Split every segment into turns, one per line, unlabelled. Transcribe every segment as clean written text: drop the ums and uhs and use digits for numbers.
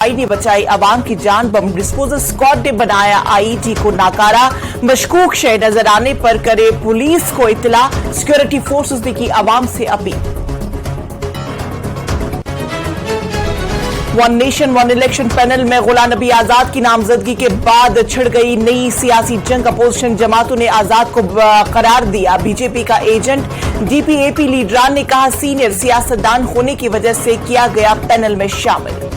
ने बचाई आवाम की जान। बम डिस्पोजल स्क्वाड ने बनाया आईईडी को नाकारा। मशकूक शय नजर आने पर करे पुलिस को इत्तला। सिक्योरिटी फोर्सेस ने की आवाम से appeal. One nation one election panel में गुलाम नबी आजाद की नामजदगी के बाद छिड़ गई नई सियासी जंग। अपोजिशन जमातों ने आजाद को करार दिया बीजेपी का एजेंट। डीपीएपी लीडरान ने कहा सीनियर सियासतदान होने की वजह से किया गया पैनल में शामिल।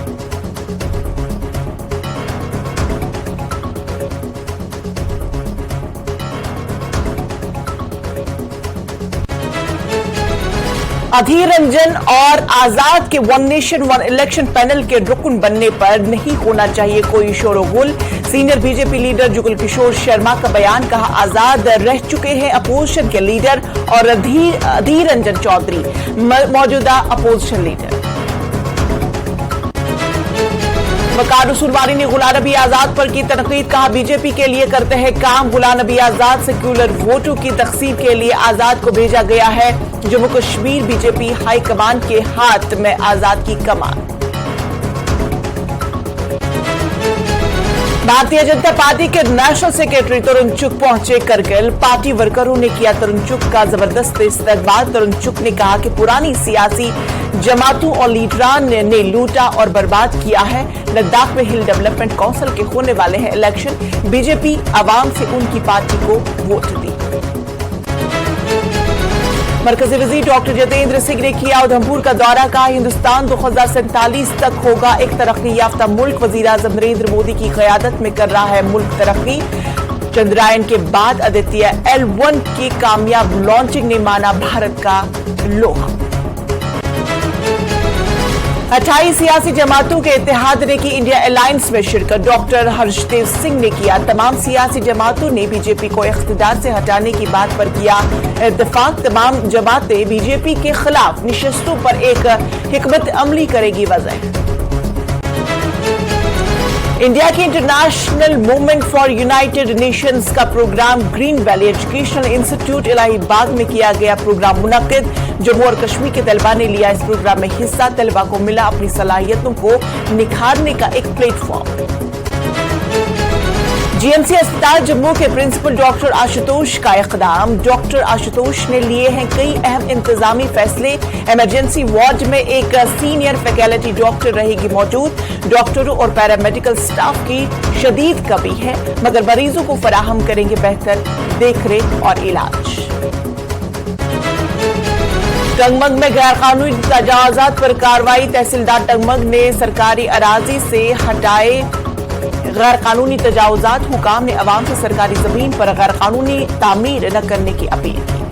अधीर रंजन और आजाद के one nation one election panel के रुकन बनने पर नहीं होना चाहिए कोई शोरगुल। Senior BJP leader Jugal Kishore Sharma का बयान। कहा आजाद रह चुके हैं अपोजिशन के लीडर और अधीर रंजन चौधरी मौजूदा अपोजिशन लीडर। वकार रसूलवारी ने गुलाम नबी आजाद पर की तनकीद। कहा बीजेपी के लिए करते हैं काम। गुलाम नबी आजाद सेक्युलर वोटों की तकसीम के लिए आजाद को भेजा गया है। Jammu Kashmir BJP high command के हाथ में आजाद की कमान। भारतीय जनता पार्टी के नेशनल सेक्रेटरी तरुण चुग पहुंचे करगिल। पार्टी वर्करों ने किया तरुण चुग का जबरदस्त इस्तकबाल। तरुण चुग ने कहा कि पुरानी सियासी जमातों और लीडरान ने लूटा और बर्बाद किया है। लद्दाख में हिल डेवलपमेंट काउंसिल के होने वाले हैं इलेक्शन। बीजेपी आवाम से उनकी पार्टी को वोट दी। मरकजी वजीर डॉक्टर जितेंद्र सिंह ने किया उधमपुर का दौरा। कहा हिंदुस्तान 2047 तक होगा एक तरक्की याफ्ता मुल्क। वजीर आजम नरेंद्र मोदी की क़यादत में कर रहा है मुल्क तरक्की। चंद्रयान के बाद आदित्य L1 की कामयाब लॉन्चिंग ने माना भारत का लोहा। 28 सियासी जमातों के इत्तेहाद ने की इंडिया अलायंस में शिरकत। डॉक्टर हर्षदेव सिंह ने किया। तमाम सियासी जमातों ने बीजेपी को इख्तिदार से हटाने की बात पर किया इत्तेफाक। तमाम जमातें बीजेपी के खिलाफ निशस्तों पर एक हिकमत अमली करेगी वजह। इंडिया की international movement for United Nations का programme Green Valley educational institute Allahabad में किया गया प्रोग्राम मुनक्किद। जम्मू और कश्मीर के तलबा ने लिया इस प्रोग्राम में हिस्सा। तलबा को मिला अपनी सलाहियतों को निखारने का एक प्लेटफॉर्म। जीएमसी अस्पताल जम्मू के प्रिंसिपल डॉक्टर आशुतोष का इक़दाम। डॉक्टर आशुतोष ने लिए हैं कई अहम इंतजामी फैसले। इमरजेंसी वार्ड में एक सीनियर फैकल्टी डॉक्टर रहेगी मौजूद। डॉक्टरों और पैरामेडिकल स्टाफ की शदीद कमी है मगर मरीजों को फराहम करेंगे बेहतर देखरेख और इलाज। टंगमंग में गैर कानूनी तजावुजात पर कार्रवाई। तहसीलदार टंगमंग ने सरकारी अराजी से हटाए गैर कानूनी तजावुजात। हुकाम ने अवाम से सरकारी जमीन पर गैर कानूनी तामीर न करने की अपील की।